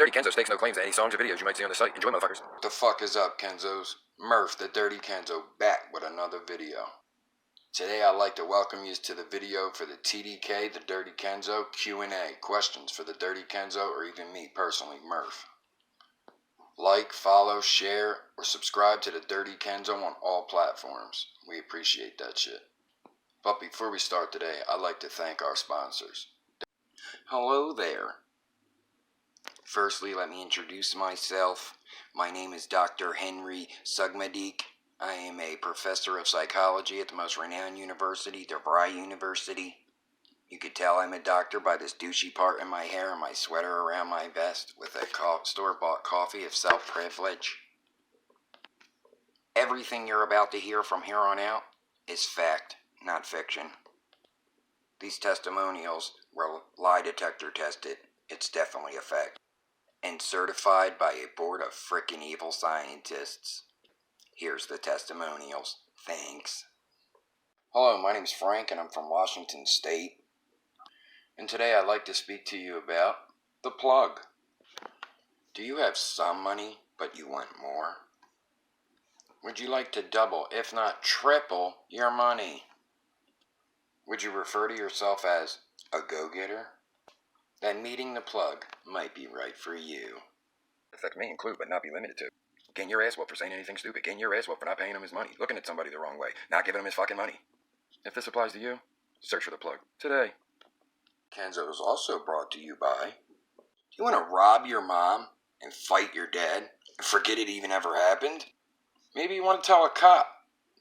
Dirty Kenzo stakes no claims to any songs or videos you might see on the site. Enjoy, motherfuckers. What the fuck is up, Kenzos? Murph, the Dirty Kenzo, back with another video. Today I'd like to welcome you to the video for the TDK, the Dirty Kenzo Q&A. Questions for the Dirty Kenzo or even me personally, Murph. Like, follow, share, or subscribe to the Dirty Kenzo on all platforms. We appreciate that shit. But before we start today, I'd like to thank our sponsors. Hello there. Firstly, let me introduce myself. My name is Dr. Henry Sugmadik. I am a professor of psychology at the most renowned university, DeVry University. You could tell I'm a doctor by this douchey part in my hair and my sweater around my vest with a store-bought coffee of self-privilege. Everything you're about to hear from here on out is fact, not fiction. These testimonials were lie detector tested. It's definitely a fact. And certified by a board of frickin' evil scientists. Here's the testimonials. Thanks. Hello, my name's Frank and I'm from Washington State. And today I'd like to speak to you about the plug. Do you have some money, but you want more? Would you like to double, if not triple, your money? Would you refer to yourself as a go-getter? Then meeting the plug might be right for you. Effects may include, but not be limited to: getting your ass whooped for saying anything stupid, getting your ass whooped for not paying him his money, looking at somebody the wrong way, not giving him his fucking money. If this applies to you, search for the plug today. Kenzo is also brought to you by: do you want to rob your mom and fight your dad and forget it even ever happened? Maybe you want to tell a cop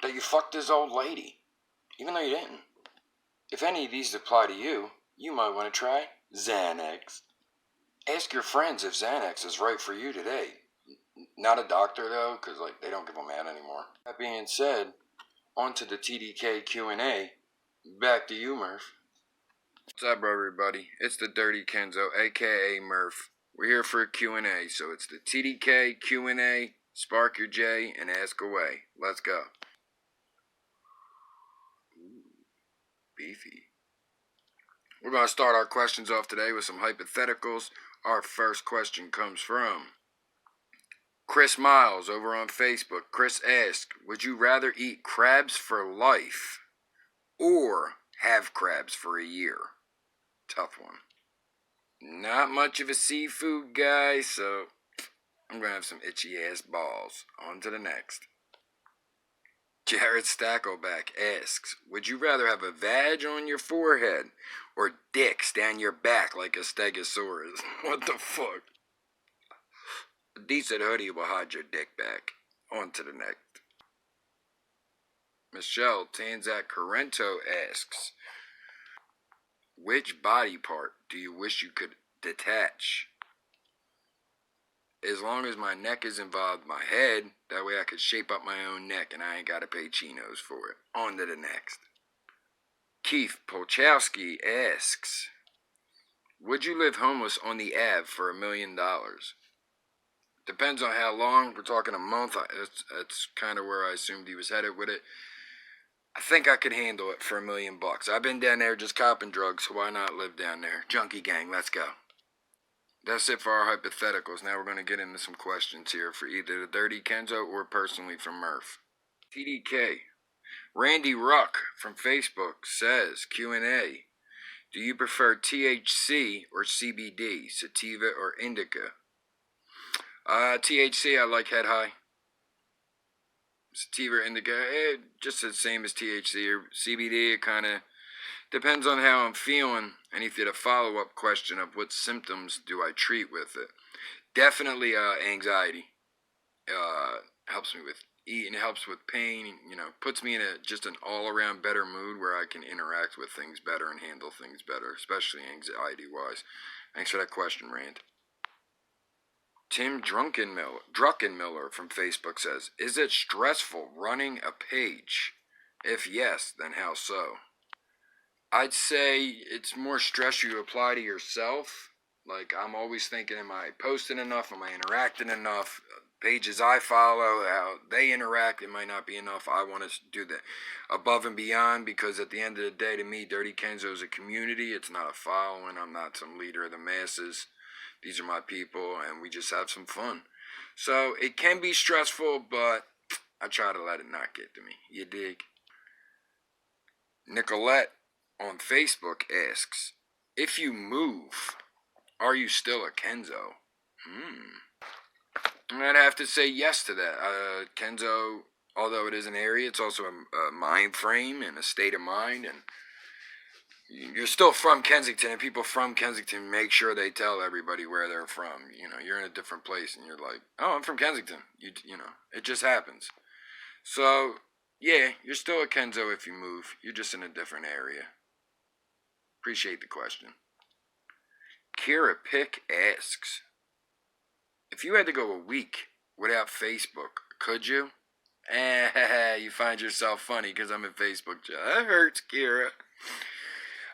that you fucked his old lady, even though you didn't. If any of these apply to you, you might want to try Xanax. Ask your friends if Xanax is right for you today. Not a doctor though, because they don't give them out anymore. That being said, on to the TDK Q&A. Back to you, Murph. What's up, everybody? It's the Dirty Kenzo, aka Murph. We're here for a Q&A, so it's the TDK Q&A. Spark your J and ask away. Let's go. Ooh, beefy. We're going to start our questions off today with some hypotheticals. Our first question comes from Chris Miles over on Facebook. Chris asked, would you rather eat crabs for life or have crabs for a year? Tough one. Not much of a seafood guy, so I'm going to have some itchy ass balls. On to the next. Jared Stackleback asks, would you rather have a vag on your forehead or dicks down your back like a stegosaurus? What the fuck? A decent hoodie will hide your dick back. On to the next. Michelle Tanzak Corrento asks, which body part do you wish you could detach? As long as my neck is involved, my head, that way I could shape up my own neck and I ain't gotta pay chinos for it. On to the next. Keith Polchowski asks, would you live homeless on the Ave for $1 million? Depends on how long. We're talking a month. That's kind of where I assumed he was headed with it. I think I could handle it for $1 million. I've been down there just copping drugs, so why not live down there? Junkie gang, let's go. That's it for our hypotheticals. Now we're going to get into some questions here for either the Dirty Kenzo or personally from Murph. TDK. Randy Ruck from Facebook says, Q&A, do you prefer THC or CBD, sativa or indica? THC, I like head high. Sativa or indica, just the same as THC or CBD. It kind of depends on how I'm feeling. And if you had a follow-up question of what symptoms do I treat with it. Definitely anxiety. Helps me with eating, helps with pain, puts me in just an all-around better mood where I can interact with things better and handle things better, especially anxiety-wise. Thanks for that question, Rand. Tim Druckenmiller from Facebook says, is it stressful running a page? If yes, then how so? I'd say it's more stress you apply to yourself. Like, I'm always thinking, am I posting enough? Am I interacting enough? Pages I follow, how they interact, it might not be enough. I want to do the above and beyond because at the end of the day, to me, Dirty Kenzo is a community. It's not a following. I'm not some leader of the masses. These are my people, and we just have some fun. So it can be stressful, but I try to let it not get to me. You dig? Nicolette on Facebook asks, if you move, are you still a Kenzo? I'd have to say yes to that. Kenzo, although it is an area, it's also a mind frame and a state of mind, and you're still from Kensington, and people from Kensington make sure they tell everybody where they're from. You know, you're in a different place, and you're like, oh, I'm from Kensington. You know, it just happens. So, yeah, you're still a Kenzo if you move. You're just in a different area. Appreciate the question. Kira Pick asks, if you had to go a week without Facebook, could you? You find yourself funny because I'm in Facebook. That hurts, Kira.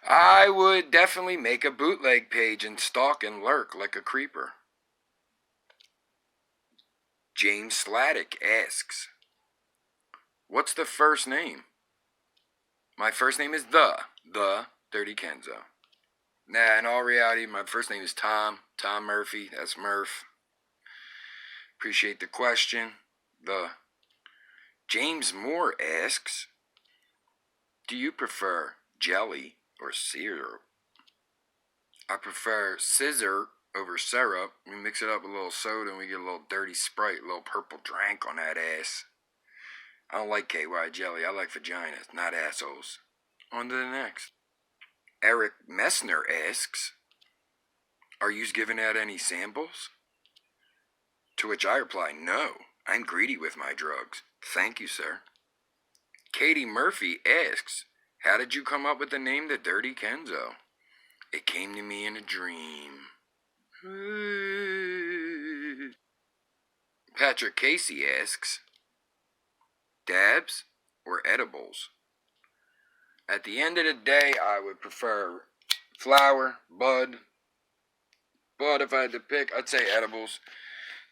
I would definitely make a bootleg page and stalk and lurk like a creeper. James Sladdick asks, what's the first name? My first name is the Dirty Kenzo. Nah, in all reality, my first name is Tom Murphy. That's Murph. Appreciate the question. James Moore asks, do you prefer jelly or syrup? I prefer scissor over syrup. We mix it up with a little soda and we get a little dirty Sprite, a little purple drink on that ass. I don't like KY jelly. I like vaginas, not assholes. On to the next. Eric Messner asks, are you giving out any samples? To which I reply, no, I'm greedy with my drugs. Thank you, sir. Katie Murphy asks, how did you come up with the name The Dirty Kenzo? It came to me in a dream. Patrick Casey asks, dabs or edibles? At the end of the day, I would prefer flower, bud. But if I had to pick, I'd say edibles.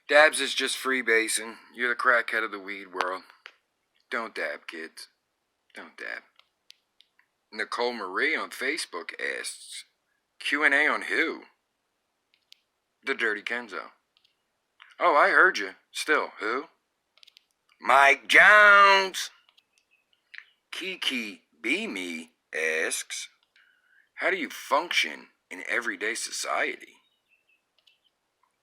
Dabs is just freebasing. You're the crackhead of the weed world. Don't dab, kids. Don't dab. Nicole Marie on Facebook asks, Q&A on who? The Dirty Kenzo. Oh, I heard you. Still, who? Mike Jones. Kiki Be Me asks, how do you function in everyday society?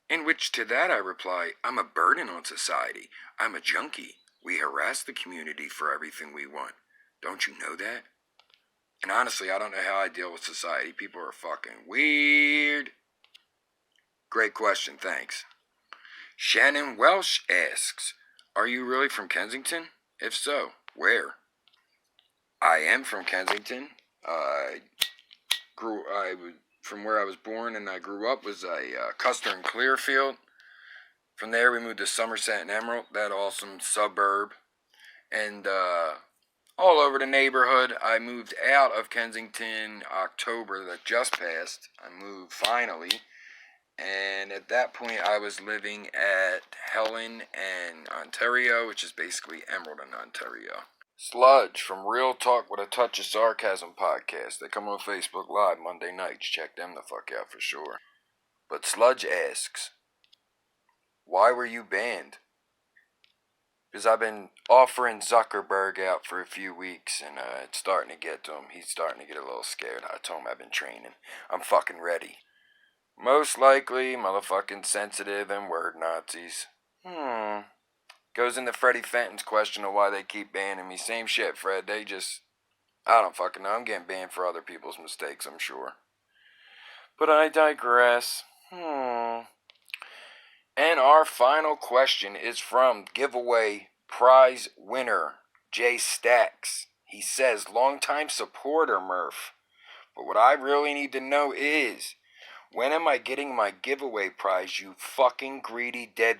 In which to that I reply, I'm a burden on society. I'm a junkie. We harass the community for everything we want. Don't you know that? And honestly, I don't know how I deal with society. People are fucking weird. Great question, thanks. Shannon Welsh asks, are you really from Kensington? If so, where? I am from Kensington. From where I was born and I grew up was Custer and Clearfield. From there we moved to Somerset and Emerald, that awesome suburb. And all over the neighborhood. I moved out of Kensington October that just passed. I moved finally. And at that point I was living at Helen and Ontario, which is basically Emerald and Ontario. Sludge from Real Talk with a Touch of Sarcasm podcast. They come on Facebook Live Monday nights. Check them the fuck out for sure. But Sludge asks, why were you banned? Because I've been offering Zuckerberg out for a few weeks and it's starting to get to him. He's starting to get a little scared. I told him I've been training. I'm fucking ready. Most likely, motherfucking sensitive and word Nazis. Goes into Freddie Fenton's question of why they keep banning me. Same shit, Fred. I don't fucking know. I'm getting banned for other people's mistakes, I'm sure. But I digress. And our final question is from giveaway prize winner, Jay Stacks. He says, longtime supporter, Murph. But what I really need to know is, when am I getting my giveaway prize, you fucking greedy dead...